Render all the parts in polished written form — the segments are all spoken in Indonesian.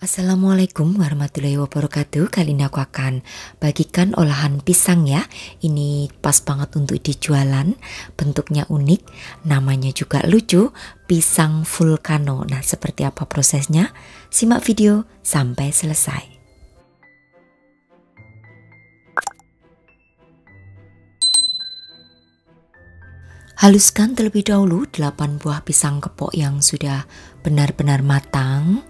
Assalamualaikum warahmatullahi wabarakatuh. Kali ini aku akan bagikan olahan pisang ya. Ini pas banget untuk dijualan. Bentuknya unik, namanya juga lucu, pisang vulcano. Nah, seperti apa prosesnya? Simak video sampai selesai. Haluskan terlebih dahulu 8 buah pisang kepok yang sudah benar-benar matang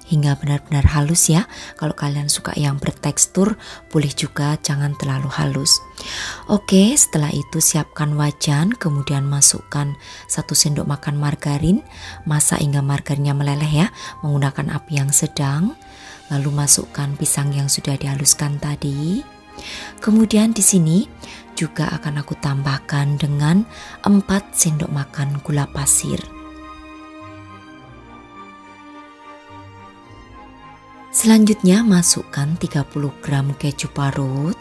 hingga benar-benar halus ya. Kalau kalian suka yang bertekstur, boleh juga jangan terlalu halus. Oke, setelah itu siapkan wajan, kemudian masukkan 1 sendok makan margarin. Masak hingga margarinnya meleleh ya, menggunakan api yang sedang. Lalu masukkan pisang yang sudah dihaluskan tadi. Kemudian di sini juga akan aku tambahkan dengan 4 sendok makan gula pasir. Selanjutnya masukkan 30 gram keju parut,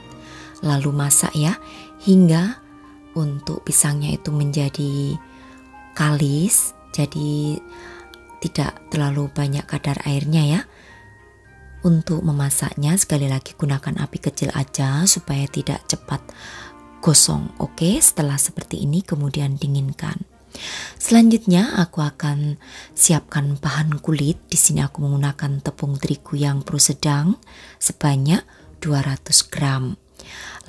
lalu masak ya hingga untuk pisangnya itu menjadi kalis, jadi tidak terlalu banyak kadar airnya ya. Untuk memasaknya sekali lagi gunakan api kecil aja supaya tidak cepat gosong. Oke, setelah seperti ini kemudian dinginkan. Selanjutnya aku akan siapkan bahan kulit. Di sini aku menggunakan tepung terigu yang pro sedang sebanyak 200 gram.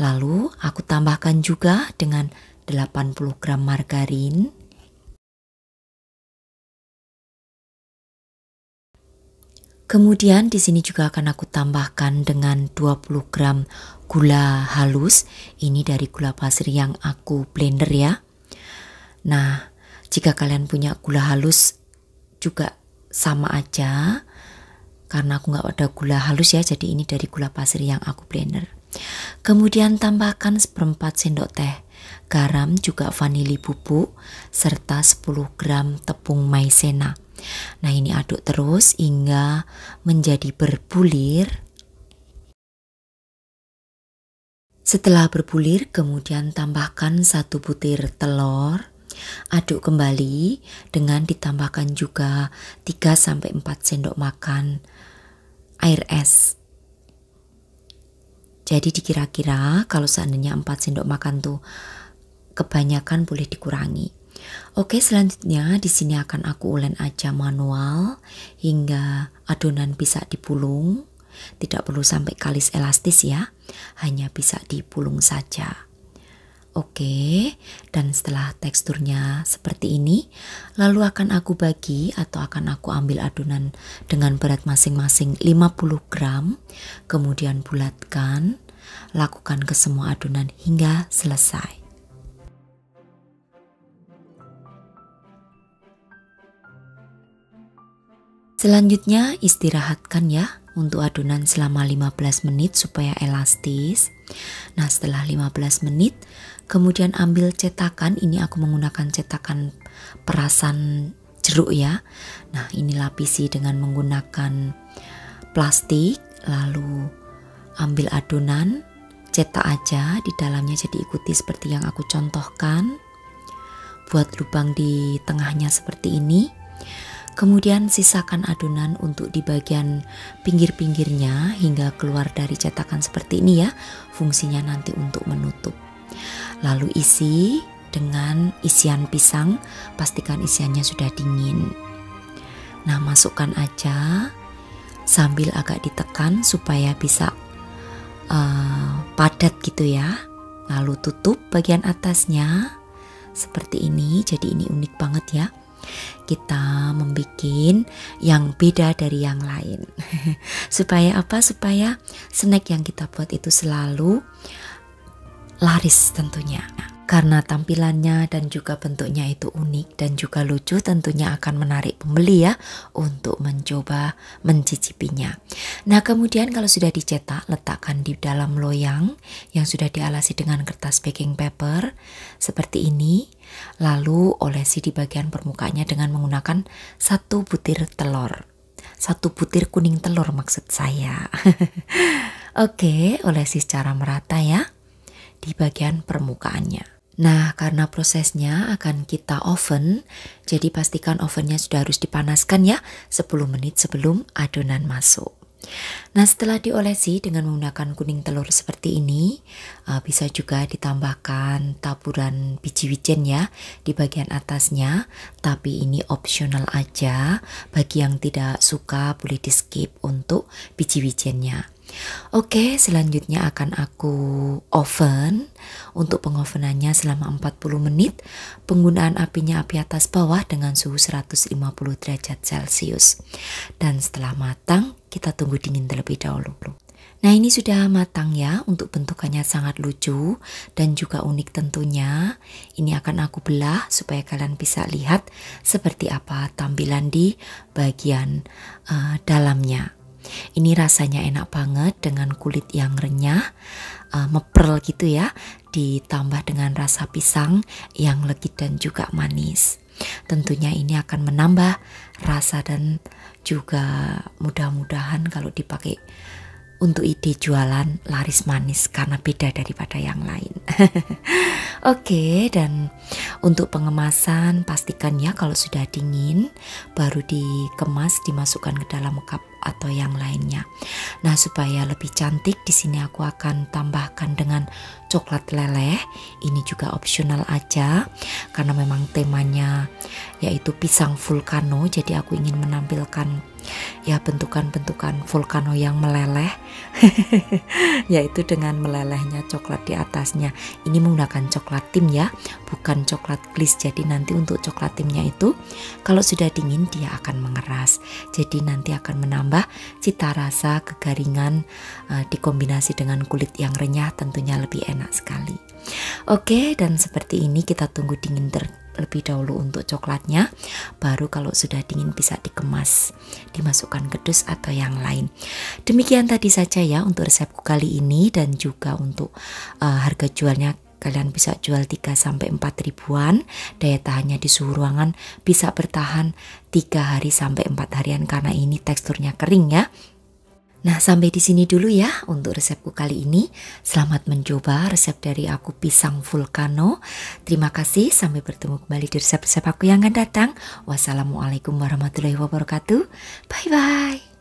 Lalu aku tambahkan juga dengan 80 gram margarin. Kemudian di sini juga akan aku tambahkan dengan 20 gram gula halus. Ini dari gula pasir yang aku blender ya. Nah, jika kalian punya gula halus juga sama aja. Karena aku nggak ada gula halus ya, jadi ini dari gula pasir yang aku blender. Kemudian tambahkan 1/4 sendok teh garam, juga vanili bubuk, serta 10 gram tepung maizena. Nah, ini aduk terus hingga menjadi berbulir. Setelah berbulir, kemudian tambahkan 1 butir telur. Aduk kembali dengan ditambahkan juga 3-4 sendok makan air es. Jadi dikira-kira kalau seandainya 4 sendok makan tuh kebanyakan boleh dikurangi. Oke, selanjutnya di sini akan aku ulen aja manual hingga adonan bisa dipulung. Tidak perlu sampai kalis elastis ya, hanya bisa dipulung saja. Oke, dan setelah teksturnya seperti ini, lalu akan aku bagi atau akan aku ambil adonan dengan berat masing-masing 50 gram, kemudian bulatkan, lakukan ke semua adonan hingga selesai. Selanjutnya istirahatkan ya untuk adonan selama 15 menit supaya elastis. Nah, setelah 15 menit kemudian ambil cetakan. Ini aku menggunakan cetakan perasan jeruk ya. Nah, ini lapisi dengan menggunakan plastik. Lalu ambil adonan, cetak aja di dalamnya, jadi ikuti seperti yang aku contohkan. Buat lubang di tengahnya seperti ini. Kemudian sisakan adonan untuk di bagian pinggir-pinggirnya hingga keluar dari cetakan seperti ini ya. Fungsinya nanti untuk menutup. Lalu isi dengan isian pisang, pastikan isiannya sudah dingin. Nah, masukkan aja sambil agak ditekan supaya bisa padat gitu ya. Lalu tutup bagian atasnya seperti ini. Jadi ini unik banget ya. Kita membuat yang beda dari yang lain. Supaya apa? Supaya snack yang kita buat itu selalu laris tentunya. Karena tampilannya dan juga bentuknya itu unik dan juga lucu, tentunya akan menarik pembeli ya untuk mencoba mencicipinya. Nah, kemudian kalau sudah dicetak, letakkan di dalam loyang yang sudah dialasi dengan kertas baking paper seperti ini. Lalu olesi di bagian permukaannya dengan menggunakan 1 butir telur. 1 butir kuning telur maksud saya. Oke, olesi secara merata ya di bagian permukaannya. Nah, karena prosesnya akan kita oven, jadi pastikan ovennya sudah harus dipanaskan ya 10 menit sebelum adonan masuk. Nah, setelah diolesi dengan menggunakan kuning telur seperti ini, bisa juga ditambahkan taburan biji wijen ya di bagian atasnya, tapi ini opsional aja. Bagi yang tidak suka boleh di skip untuk biji wijennya. Oke, selanjutnya akan aku oven. Untuk pengovenannya selama 40 menit, penggunaan apinya api atas bawah dengan suhu 150 derajat Celcius. Dan setelah matang, kita tunggu dingin terlebih dahulu. Nah, ini sudah matang ya, untuk bentukannya sangat lucu dan juga unik tentunya. Ini akan aku belah supaya kalian bisa lihat seperti apa tampilan di bagian dalamnya. Ini rasanya enak banget dengan kulit yang renyah, meprel gitu ya, ditambah dengan rasa pisang yang legit dan juga manis. Tentunya ini akan menambah rasa dan juga mudah-mudahan kalau dipakai untuk ide jualan laris manis karena beda daripada yang lain. Oke, dan untuk pengemasan pastikan ya kalau sudah dingin baru dikemas, dimasukkan ke dalam cup atau yang lainnya. Nah, supaya lebih cantik di sini aku akan tambahkan dengan coklat leleh. Ini juga opsional aja karena memang temanya yaitu pisang vulcano, jadi aku ingin menampilkan ya bentukan-bentukan vulcano yang meleleh yaitu dengan melelehnya coklat di atasnya. Ini menggunakan coklat tim ya, bukan coklat glaze. Jadi nanti untuk coklat timnya itu kalau sudah dingin dia akan mengeras, jadi nanti akan menambah cita rasa kegaringan, dikombinasi dengan kulit yang renyah tentunya lebih enak sekali. Oke, dan seperti ini kita tunggu dingin terlebih dahulu untuk coklatnya, baru kalau sudah dingin bisa dikemas, dimasukkan ke dus atau yang lain. Demikian tadi saja ya untuk resepku kali ini, dan juga untuk harga jualnya kalian bisa jual 3-4 ribuan. Daya tahannya di suhu ruangan bisa bertahan 3 hari sampai 4 harian karena ini teksturnya kering ya. Nah, sampai di sini dulu ya untuk resepku kali ini. Selamat mencoba resep dari aku pisang vulcano. Terima kasih, sampai bertemu kembali di resep-resep aku yang akan datang. Wassalamualaikum warahmatullahi wabarakatuh. Bye-bye.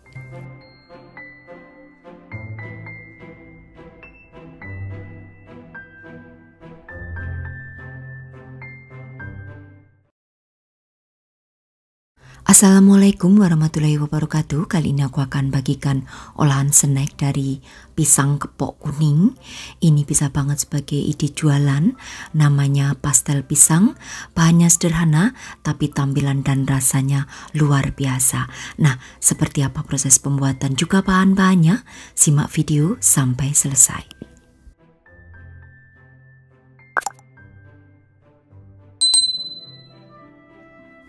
Assalamualaikum warahmatullahi wabarakatuh. Kali ini aku akan bagikan olahan snack dari pisang kepok kuning. Ini bisa banget sebagai ide jualan. Namanya pastel pisang. Bahannya sederhana tapi tampilan dan rasanya luar biasa. Nah, seperti apa proses pembuatan juga bahan-bahannya? Simak video sampai selesai.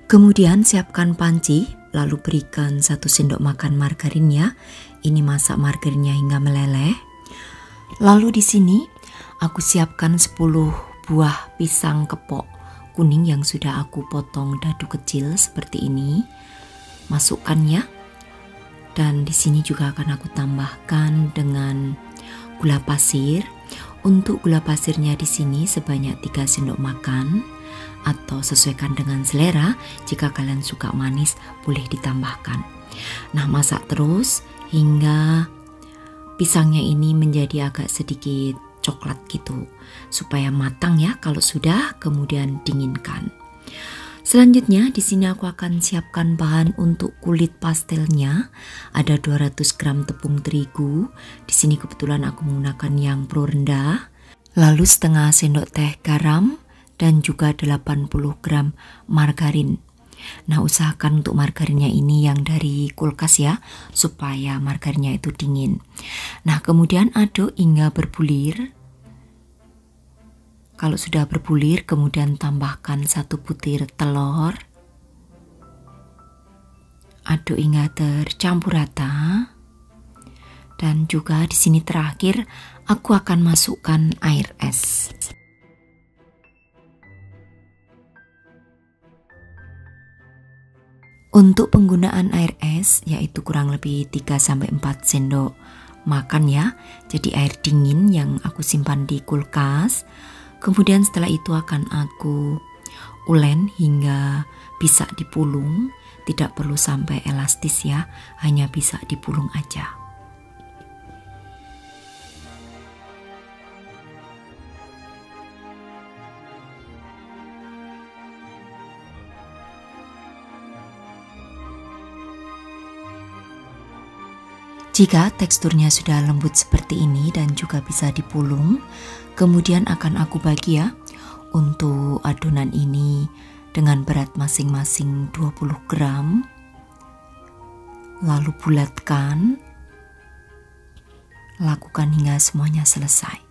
Kemudian siapkan panci, lalu berikan 1 sendok makan margarin ya. Ini masak margarinnya hingga meleleh. Lalu di sini aku siapkan 10 buah pisang kepok kuning yang sudah aku potong dadu kecil seperti ini. Masukkan ya. Dan di sini juga akan aku tambahkan dengan gula pasir. Untuk gula pasirnya di sini sebanyak 3 sendok makan. Atau sesuaikan dengan selera, jika kalian suka manis boleh ditambahkan. Nah, masak terus hingga pisangnya ini menjadi agak sedikit coklat gitu, supaya matang ya. Kalau sudah, kemudian dinginkan. Selanjutnya di sini aku akan siapkan bahan untuk kulit pastelnya. Ada 200 gram tepung terigu. Di sini kebetulan aku menggunakan yang pro rendah. Lalu setengah sendok teh garam dan juga 80 gram margarin. Nah, usahakan untuk margarinnya ini yang dari kulkas ya, supaya margarinnya itu dingin. Nah, kemudian aduk hingga berbulir. Kalau sudah berbulir, kemudian tambahkan 1 butir telur. Aduk hingga tercampur rata. Dan juga di sini terakhir aku akan masukkan air es. Untuk penggunaan air es yaitu kurang lebih 3-4 sendok makan ya. Jadi air dingin yang aku simpan di kulkas. Kemudian setelah itu akan aku ulen hingga bisa dipulung. Tidak perlu sampai elastis ya, hanya bisa dipulung aja. Jika teksturnya sudah lembut seperti ini dan juga bisa dipulung, kemudian akan aku bagi ya untuk adonan ini dengan berat masing-masing 20 gram. Lalu bulatkan, lakukan hingga semuanya selesai.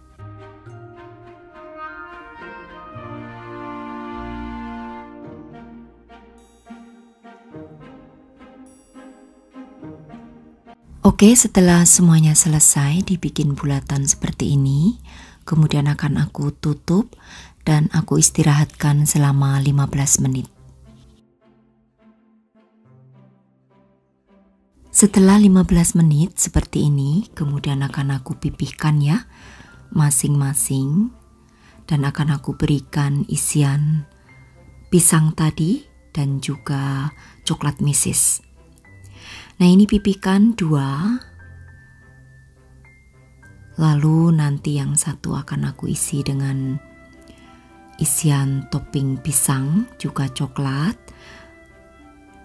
Oke, setelah semuanya selesai dibikin bulatan seperti ini, kemudian akan aku tutup dan aku istirahatkan selama 15 menit. Setelah 15 menit seperti ini, kemudian akan aku pipihkan ya masing-masing dan akan aku berikan isian pisang tadi dan juga coklat meses. Nah, ini pipihkan 2. Lalu nanti yang satu akan aku isi dengan isian topping pisang juga coklat.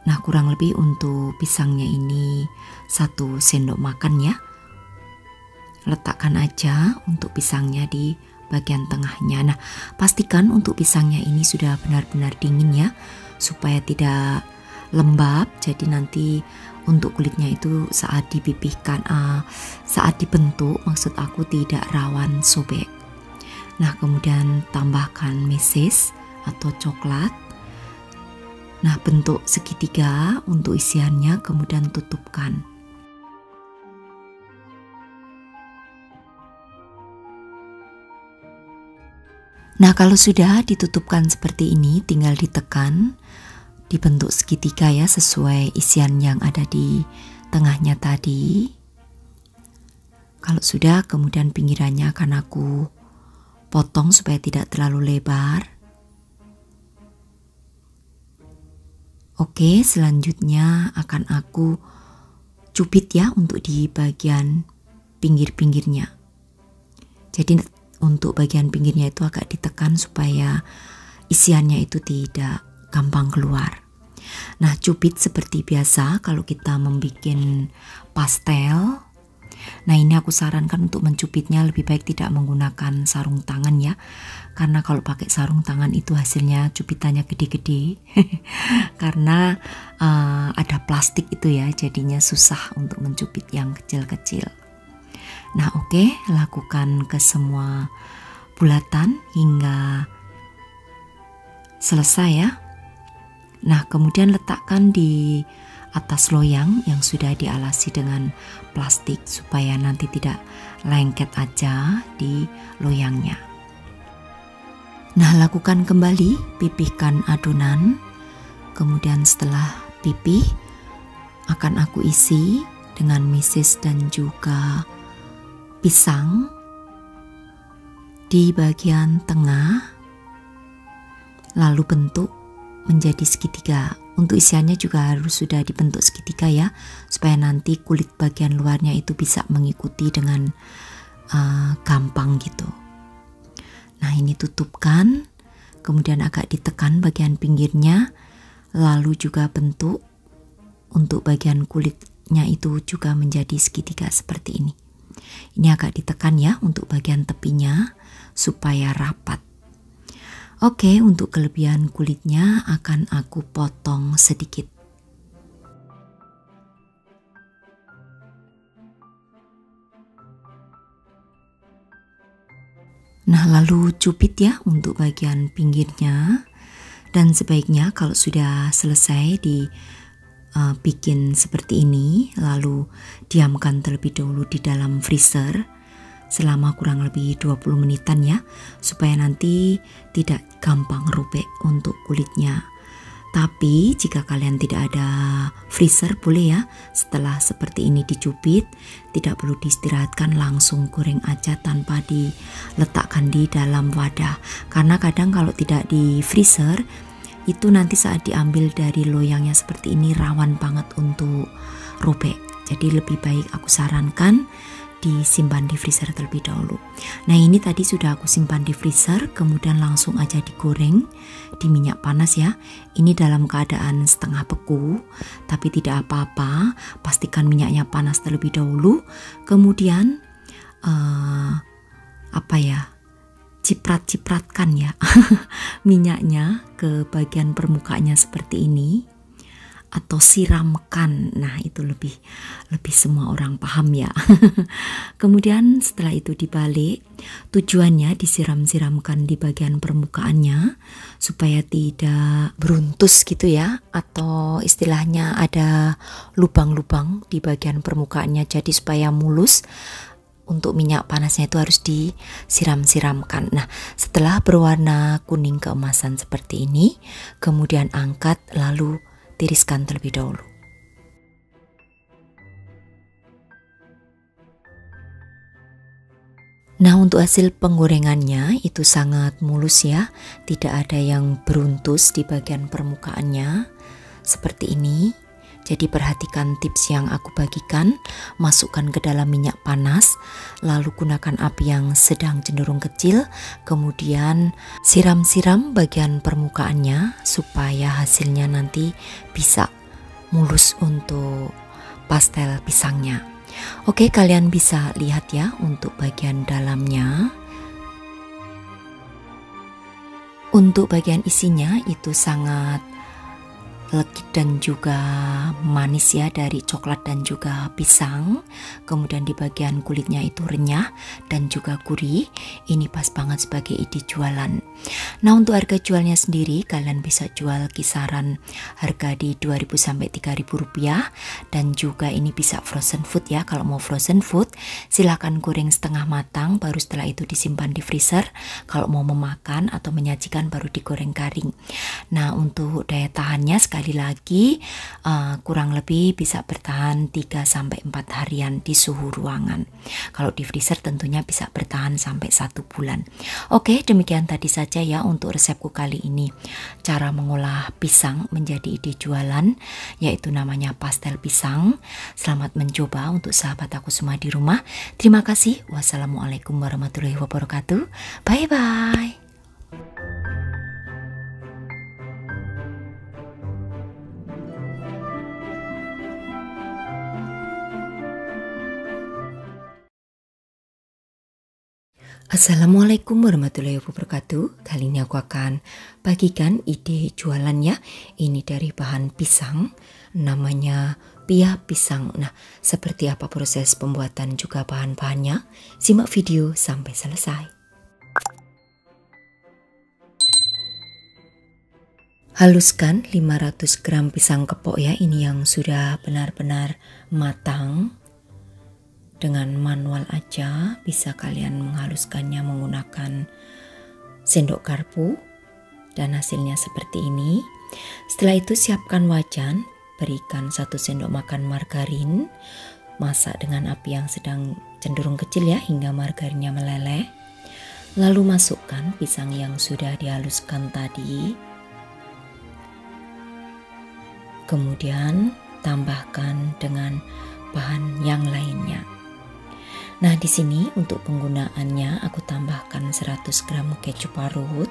Nah, kurang lebih untuk pisangnya ini 1 sendok makan ya. Letakkan aja untuk pisangnya di bagian tengahnya. Nah, pastikan untuk pisangnya ini sudah benar-benar dingin ya, supaya tidak lembab. Jadi nanti untuk kulitnya itu saat dipipihkan, saat dibentuk, maksud aku tidak rawan sobek. Nah, kemudian tambahkan meses atau coklat. Nah, bentuk segitiga untuk isiannya, kemudian tutupkan. Nah, kalau sudah ditutupkan seperti ini, tinggal ditekan, dibentuk segitiga ya, sesuai isian yang ada di tengahnya tadi. Kalau sudah, kemudian pinggirannya akan aku potong supaya tidak terlalu lebar. Oke, selanjutnya akan aku cubit ya untuk di bagian pinggir-pinggirnya. Jadi untuk bagian pinggirnya itu agak ditekan supaya isiannya itu tidak gampang keluar. Nah, cubit seperti biasa kalau kita membuat pastel. Nah, ini aku sarankan untuk mencubitnya lebih baik tidak menggunakan sarung tangan ya, karena kalau pakai sarung tangan itu hasilnya cubitannya gede-gede karena ada plastik itu ya, jadinya susah untuk mencubit yang kecil-kecil. Nah, oke, lakukan ke semua bulatan hingga selesai ya. Nah, kemudian letakkan di atas loyang yang sudah dialasi dengan plastik supaya nanti tidak lengket aja di loyangnya. Nah, lakukan kembali, pipihkan adonan. Kemudian setelah pipih akan aku isi dengan meses dan juga pisang di bagian tengah, lalu bentuk menjadi segitiga. Untuk isiannya juga harus sudah dibentuk segitiga ya, supaya nanti kulit bagian luarnya itu bisa mengikuti dengan gampang gitu. Nah, ini tutupkan, kemudian agak ditekan bagian pinggirnya, lalu juga bentuk untuk bagian kulitnya itu juga menjadi segitiga seperti ini. Ini agak ditekan ya untuk bagian tepinya supaya rapat. Oke, untuk kelebihan kulitnya akan aku potong sedikit. Nah, lalu cubit ya untuk bagian pinggirnya. Dan sebaiknya kalau sudah selesai bikin seperti ini, lalu diamkan terlebih dahulu di dalam freezer selama kurang lebih 20 menitan ya, supaya nanti tidak gampang robek untuk kulitnya. Tapi jika kalian tidak ada freezer boleh ya, setelah seperti ini dicubit, tidak perlu diistirahatkan, langsung goreng aja tanpa diletakkan di dalam wadah. Karena kadang kalau tidak di freezer itu nanti saat diambil dari loyangnya seperti ini rawan banget untuk robek. Jadi lebih baik aku sarankan disimpan di freezer terlebih dahulu. Nah ini tadi sudah aku simpan di freezer, kemudian langsung aja digoreng di minyak panas ya. Ini dalam keadaan setengah beku, tapi tidak apa-apa, pastikan minyaknya panas terlebih dahulu. Kemudian ciprat-cipratkan ya minyaknya ke bagian permukaannya seperti ini, atau siramkan. Nah itu lebih semua orang paham ya. Kemudian setelah itu dibalik, tujuannya disiram-siramkan di bagian permukaannya supaya tidak beruntus gitu ya, atau istilahnya ada lubang-lubang di bagian permukaannya, jadi supaya mulus. Untuk minyak panasnya itu harus disiram-siramkan. Nah setelah berwarna kuning keemasan seperti ini, kemudian angkat lalu tiriskan terlebih dahulu. Nah untuk hasil penggorengannya itu sangat mulus ya, tidak ada yang beruntus di bagian permukaannya seperti ini. Jadi perhatikan tips yang aku bagikan, masukkan ke dalam minyak panas, lalu gunakan api yang sedang cenderung kecil, kemudian siram-siram bagian permukaannya supaya hasilnya nanti bisa mulus untuk pastel pisangnya. Oke, kalian bisa lihat ya untuk bagian dalamnya. Untuk bagian isinya itu sangat legit dan juga manis ya, dari coklat dan juga pisang. Kemudian di bagian kulitnya itu renyah dan juga gurih. Ini pas banget sebagai ide jualan. Nah untuk harga jualnya sendiri kalian bisa jual kisaran harga di 2.000 sampai 3.000 rupiah, dan juga ini bisa frozen food ya. Kalau mau frozen food silahkan goreng setengah matang, baru setelah itu disimpan di freezer. Kalau mau memakan atau menyajikan baru digoreng garing. Nah untuk daya tahannya sekali lagi kurang lebih bisa bertahan 3 sampai 4 harian di suhu ruangan. Kalau di freezer tentunya bisa bertahan sampai 1 bulan. Oke, demikian tadi saja ya untuk resepku kali ini. Cara mengolah pisang menjadi ide jualan, yaitu namanya pastel pisang. Selamat mencoba untuk sahabat aku semua di rumah. Terima kasih. Wassalamualaikum warahmatullahi wabarakatuh. Bye bye. Assalamualaikum warahmatullahi wabarakatuh. Kali ini aku akan bagikan ide jualannya. Ini dari bahan pisang, namanya pia pisang. Nah, seperti apa proses pembuatan juga bahan-bahannya? Simak video sampai selesai. Haluskan 500 gram pisang kepok ya, ini yang sudah benar-benar matang. Dengan manual aja bisa kalian menghaluskannya menggunakan sendok garpu, dan hasilnya seperti ini. Setelah itu siapkan wajan, berikan 1 sendok makan margarin, masak dengan api yang sedang cenderung kecil ya hingga margarinnya meleleh. Lalu masukkan pisang yang sudah dihaluskan tadi. Kemudian tambahkan dengan bahan yang lainnya. Nah di sini untuk penggunaannya aku tambahkan 100 gram keju parut.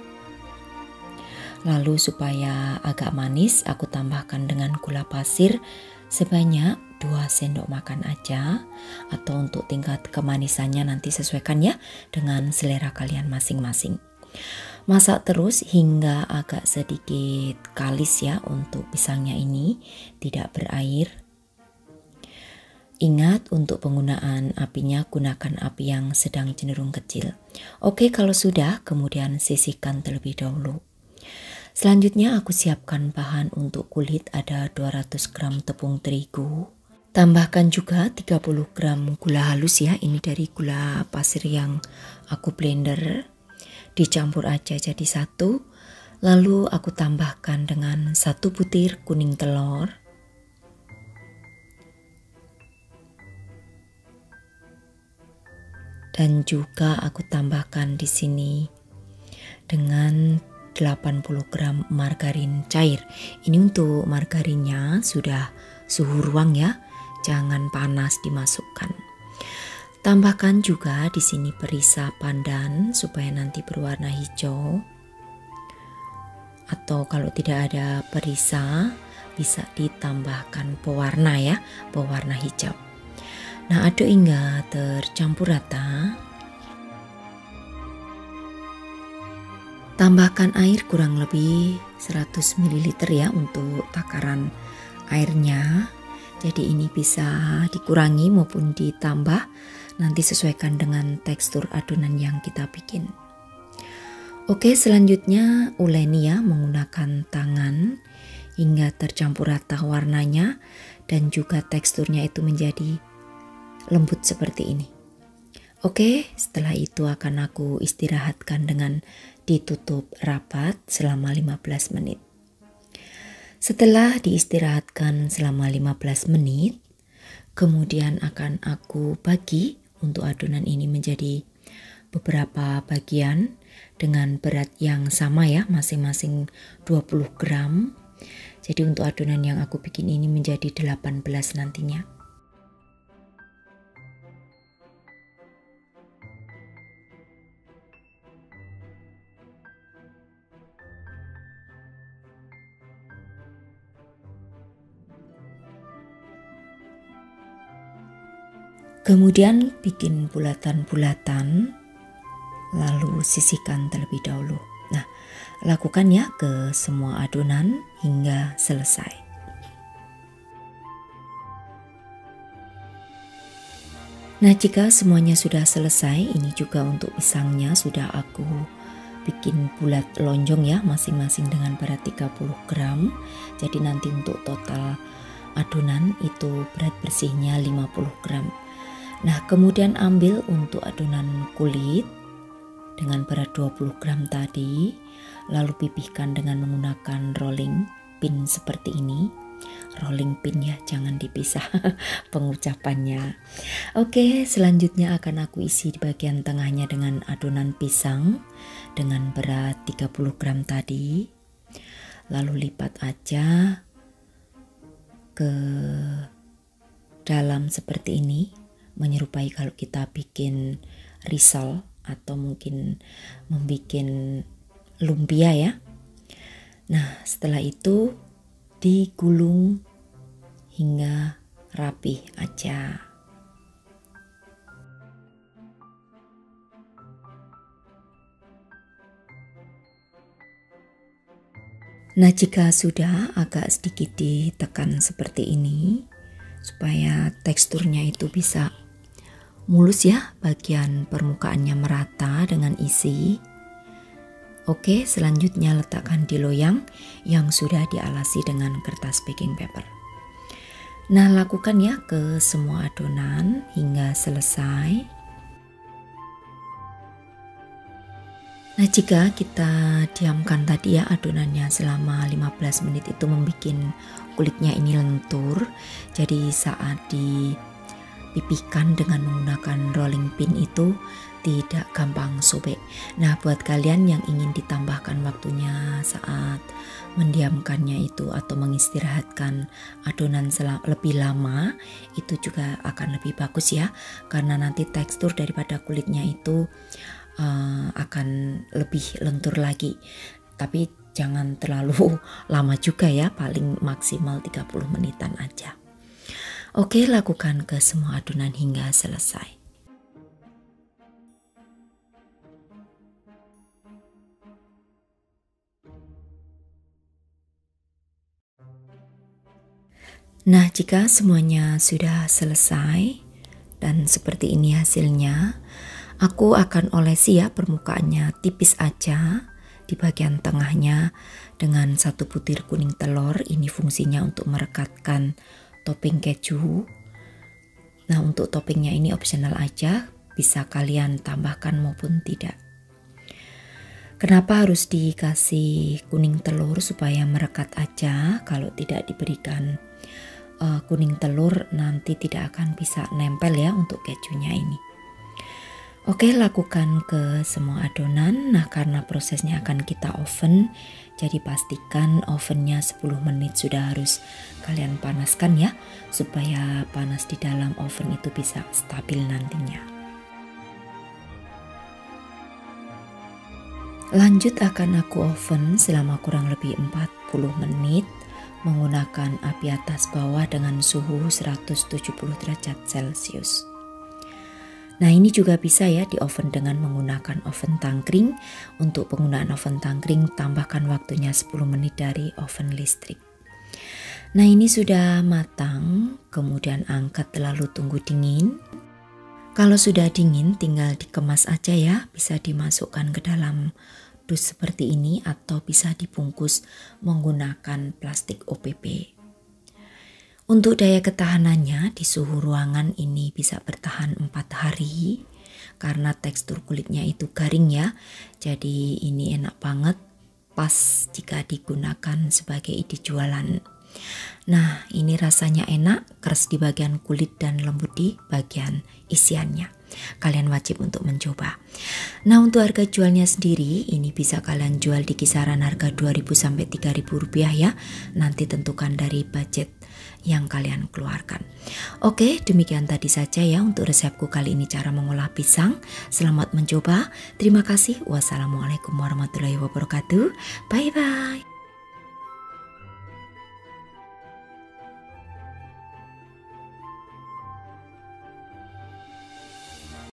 Lalu supaya agak manis aku tambahkan dengan gula pasir sebanyak 2 sendok makan aja, atau untuk tingkat kemanisannya nanti sesuaikan ya dengan selera kalian masing-masing. Masak terus hingga agak sedikit kalis ya untuk pisangnya ini, tidak berair. Ingat untuk penggunaan apinya gunakan api yang sedang cenderung kecil. Oke, kalau sudah kemudian sisihkan terlebih dahulu. Selanjutnya aku siapkan bahan untuk kulit, ada 200 gram tepung terigu. Tambahkan juga 30 gram gula halus ya, ini dari gula pasir yang aku blender. Dicampur aja jadi satu. Lalu aku tambahkan dengan 1 butir kuning telur. Dan juga aku tambahkan di sini dengan 80 gram margarin cair. Ini untuk margarinnya sudah suhu ruang ya, jangan panas dimasukkan. Tambahkan juga di sini perisa pandan supaya nanti berwarna hijau. Atau kalau tidak ada perisa bisa ditambahkan pewarna ya, pewarna hijau. Nah, aduk hingga tercampur rata. Tambahkan air kurang lebih 100 ml ya untuk takaran airnya. Jadi ini bisa dikurangi maupun ditambah, nanti sesuaikan dengan tekstur adonan yang kita bikin. Oke, selanjutnya uleni ya menggunakan tangan hingga tercampur rata warnanya dan juga teksturnya itu menjadi lembut seperti ini. Oke, setelah itu akan aku istirahatkan dengan ditutup rapat selama 15 menit. Setelah diistirahatkan selama 15 menit, kemudian akan aku bagi untuk adonan ini menjadi beberapa bagian dengan berat yang sama ya, masing-masing 20 gram. Jadi untuk adonan yang aku bikin ini menjadi 18 nantinya. Kemudian bikin bulatan-bulatan, lalu sisihkan terlebih dahulu. Nah, lakukan ya ke semua adonan hingga selesai. Nah, jika semuanya sudah selesai, ini juga untuk pisangnya sudah aku bikin bulat lonjong ya, masing-masing dengan berat 30 gram. Jadi nanti untuk total adonan itu berat bersihnya 50 gram. Nah, kemudian ambil untuk adonan kulit dengan berat 20 gram tadi, lalu pipihkan dengan menggunakan rolling pin seperti ini. Rolling pin ya, jangan dipisah pengucapannya. Oke, selanjutnya akan aku isi di bagian tengahnya dengan adonan pisang dengan berat 30 gram tadi. Lalu lipat aja ke dalam seperti ini, menyerupai kalau kita bikin risol atau mungkin membuat lumpia ya. Nah, setelah itu digulung hingga rapih aja. Nah, jika sudah agak sedikit ditekan seperti ini supaya teksturnya itu bisa mulus ya, bagian permukaannya merata dengan isi. Oke, selanjutnya letakkan di loyang yang sudah dialasi dengan kertas baking paper. Nah, lakukan ya ke semua adonan hingga selesai. Nah, jika kita diamkan tadi ya adonannya selama 15 menit itu membuat kulitnya ini lentur. Jadi saat dipipihkan dengan menggunakan rolling pin itu tidak gampang sobek. Nah, buat kalian yang ingin ditambahkan waktunya saat mendiamkannya itu atau mengistirahatkan adonan lebih lama, itu juga akan lebih bagus ya, karena nanti tekstur daripada kulitnya itu akan lebih lentur lagi. Tapi jangan terlalu lama juga ya, paling maksimal 30 menitan aja. Oke, lakukan ke semua adonan hingga selesai. Nah, jika semuanya sudah selesai dan seperti ini hasilnya, aku akan olesi ya permukaannya tipis aja di bagian tengahnya dengan 1 butir kuning telur. Ini fungsinya untuk merekatkan topping keju. Nah, untuk toppingnya ini opsional aja, bisa kalian tambahkan maupun tidak. Kenapa harus dikasih kuning telur? Supaya merekat aja. Kalau tidak diberikan kuning telur nanti tidak akan bisa nempel ya untuk kejunya ini. Oke, lakukan ke semua adonan. Nah, karena prosesnya akan kita oven, jadi pastikan ovennya 10 menit sudah harus kalian panaskan ya, supaya panas di dalam oven itu bisa stabil nantinya. Lanjut akan aku oven selama kurang lebih 40 menit menggunakan api atas bawah dengan suhu 170 derajat Celcius. Nah, ini juga bisa ya di oven dengan menggunakan oven tangkring. Untuk penggunaan oven tangkring tambahkan waktunya 10 menit dari oven listrik. Nah, ini sudah matang, kemudian angkat lalu tunggu dingin. Kalau sudah dingin tinggal dikemas aja ya, bisa dimasukkan ke dalam dus seperti ini atau bisa dibungkus menggunakan plastik OPP. Untuk daya ketahanannya di suhu ruangan ini bisa bertahan 4 hari karena tekstur kulitnya itu garing ya. Jadi ini enak banget, pas jika digunakan sebagai ide jualan. Nah, ini rasanya enak, keras di bagian kulit dan lembut di bagian isiannya. Kalian wajib untuk mencoba. Nah, untuk harga jualnya sendiri ini bisa kalian jual di kisaran harga 2.000 sampai 3.000 rupiah ya. Nanti tentukan dari budget yang kalian keluarkan. Oke, demikian tadi saja ya untuk resepku kali ini cara mengolah pisang. Selamat mencoba. Terima kasih. Wassalamualaikum warahmatullahi wabarakatuh. Bye bye.